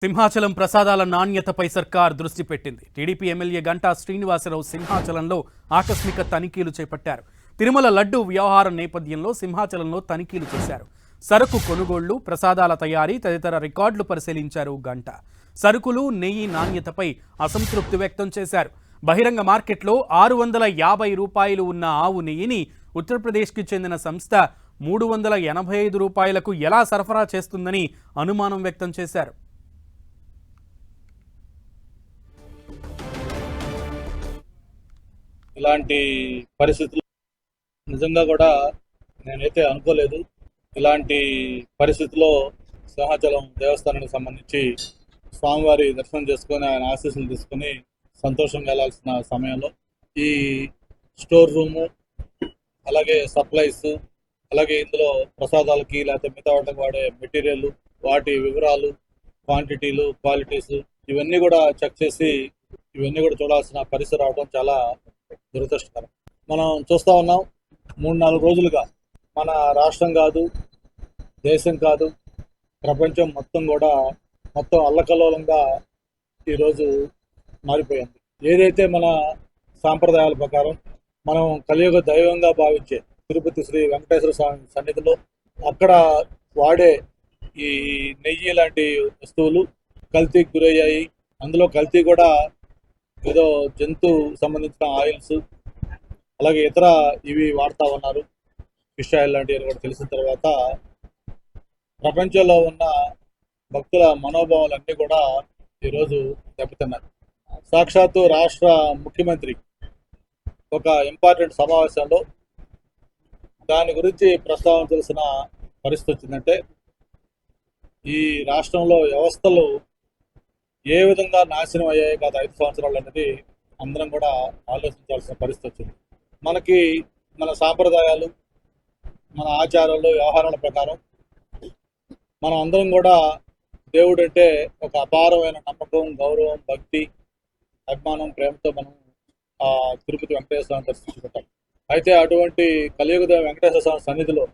సింహాచలం ప్రసాదాల నాణ్యతపై సర్కార్ దృష్టి పెట్టింది. టీడీపీ ఎమ్మెల్యే గంటా శ్రీనివాసరావు సింహాచలంలో ఆకస్మిక తనిఖీలు చేపట్టారు. తిరుమల లడ్డు వ్యవహారం నేపథ్యంలో సింహాచలంలో తనిఖీలు చేశారు. సరుకు కొనుగోళ్లు, ప్రసాదాల తయారీ తదితర రికార్డులు పరిశీలించారు గంటా. సరుకులు, నెయ్యి నాణ్యతపై అసంతృప్తి వ్యక్తం చేశారు. బహిరంగ మార్కెట్లో 650 రూపాయలు ఉన్న ఆవు నెయ్యిని ఉత్తరప్రదేశ్కి చెందిన సంస్థ 385 రూపాయలకు ఎలా సరఫరా చేస్తుందని అనుమానం వ్యక్తం చేశారు. ఇలాంటి పరిస్థితులు నిజంగా కూడా నేనైతే అనుకోలేదు. ఇలాంటి పరిస్థితిలో సింహాచలం దేవస్థానానికి సంబంధించి స్వామివారి దర్శనం చేసుకొని ఆయన ఆశీస్సులు తీసుకొని సంతోషంగా వెళ్ళాల్సిన సమయంలో ఈ స్టోర్ రూము, అలాగే సప్లైస్, అలాగే ఇందులో ప్రసాదాలకి లేకపోతే మిగతా వాటికి వాడే మెటీరియల్, వాటి వివరాలు, క్వాంటిటీలు, క్వాలిటీస్ ఇవన్నీ కూడా చెక్ చేసి ఇవన్నీ కూడా చూడాల్సిన పరిస్థితి రావడం చాలా దురదృష్టకరం. మనం చూస్తూ ఉన్నాం 3-4 రోజులుగా మన రాష్ట్రం కాదు, దేశం కాదు, ప్రపంచం మొత్తం అల్లకల్లోలంగా ఈరోజు మారిపోయింది. ఏదైతే మన సాంప్రదాయాల ప్రకారం మనం కలియుగ దైవంగా భావించే తిరుపతి శ్రీ వెంకటేశ్వర స్వామి సన్నిధిలో అక్కడ వాడే ఈ నెయ్యి లాంటి వస్తువులు కల్తీకి గురయ్యాయి. అందులో కల్తీ కూడా ఏదో జంతు సంబంధించిన ఆయిల్స్, అలాగే ఇతర ఇవి వాడుతూ ఉన్నారు. ఫిష్ ఆయిల్ లాంటివి కూడా తెలిసిన తర్వాత ప్రపంచంలో ఉన్న భక్తుల మనోభావాలన్నీ కూడా ఈరోజు దెబ్బతిన్నారు. సాక్షాత్తు రాష్ట్ర ముఖ్యమంత్రి ఒక ఇంపార్టెంట్ సమావేశంలో దాని గురించి ప్రస్తావించాల్సిన పరిస్థితి వచ్చిందంటే ఈ రాష్ట్రంలో వ్యవస్థలు ఏ విధంగా నాశనం అయ్యాయి గత 5 సంవత్సరాలు అనేది అందరం కూడా ఆలోచించాల్సిన పరిస్థితి వచ్చింది. మనకి మన సాంప్రదాయాలు, మన ఆచారాలు, వ్యవహారాల ప్రకారం మనం అందరం కూడా దేవుడు అంటే ఒక అపారమైన నమ్మకం, గౌరవం, భక్తి, అభిమానం, ప్రేమతో మనం తిరుపతి వెంకటేశ్వర స్వామిని దర్శించుకుంటాం. అయితే అటువంటి కలియుగ వెంకటేశ్వర స్వామి సన్నిధిలో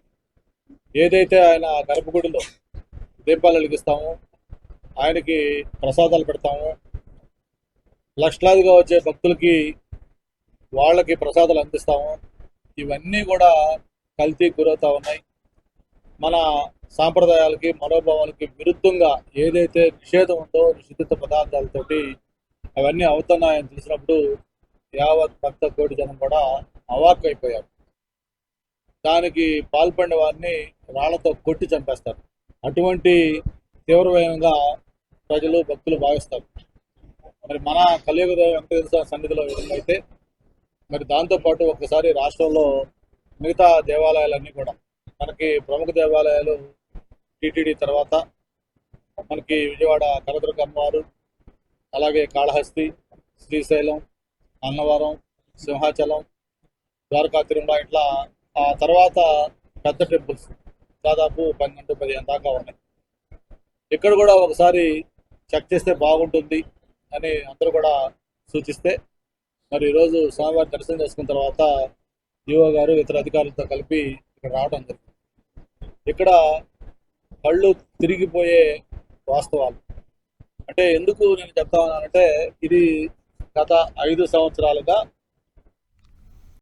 ఏదైతే ఆయన గర్భగుడిలో దీపాలు వెలిగిస్తామో, ఆయనకి ప్రసాదాలు పెడతాము, లక్షలాదిగా వచ్చే భక్తులకి వాళ్ళకి ప్రసాదాలు అందిస్తాము, ఇవన్నీ కూడా కల్తీ గురవుతూ ఉన్నాయి. మన సాంప్రదాయాలకి, మనోభావాలకి విరుద్ధంగా ఏదైతే నిషేధం ఉందో నిషిద్ధ పదార్థాలతోటి అవన్నీ అవుతున్నాయని తెలిసినప్పుడు యావత్ భక్త కోటి జనం కూడా అవాక్కైపోయారు. దానికి పాల్పడిన వారిని రాళ్లతో కొట్టి చంపేస్తారు. అటువంటి తీవ్రమైనగా ప్రజలు, భక్తులు భావిస్తారు. మరి మన కలియుగ వెంకటేశ్వర సన్నిధిలో విధంగా అయితే మరి దాంతోపాటు ఒకసారి రాష్ట్రంలో మిగతా దేవాలయాలన్నీ కూడా మనకి ప్రముఖ దేవాలయాలు టీటీడీ తర్వాత మనకి విజయవాడ కనకదుర్గ అమ్మవారు, అలాగే కాళహస్తి, శ్రీశైలం, అన్నవరం, సింహాచలం, ద్వారకా, తిరుమల, ఇట్లా ఆ తర్వాత పెద్ద టెంపుల్స్ దాదాపు 12-15 దాకా ఉన్నాయి. ఇక్కడ కూడా ఒకసారి చెక్ చేస్తే బాగుంటుంది అని అందరూ కూడా సూచిస్తే మరి ఈరోజు స్వామివారి దర్శనం చేసుకున్న తర్వాత ఈవో గారు ఇతర అధికారులతో కలిపి ఇక్కడ రావడం జరిగింది. ఇక్కడ కళ్ళు తిరిగిపోయే వాస్తవాలు అంటే ఎందుకు నేను చెప్తా ఉన్నానంటే ఇది గత 5 సంవత్సరాలుగా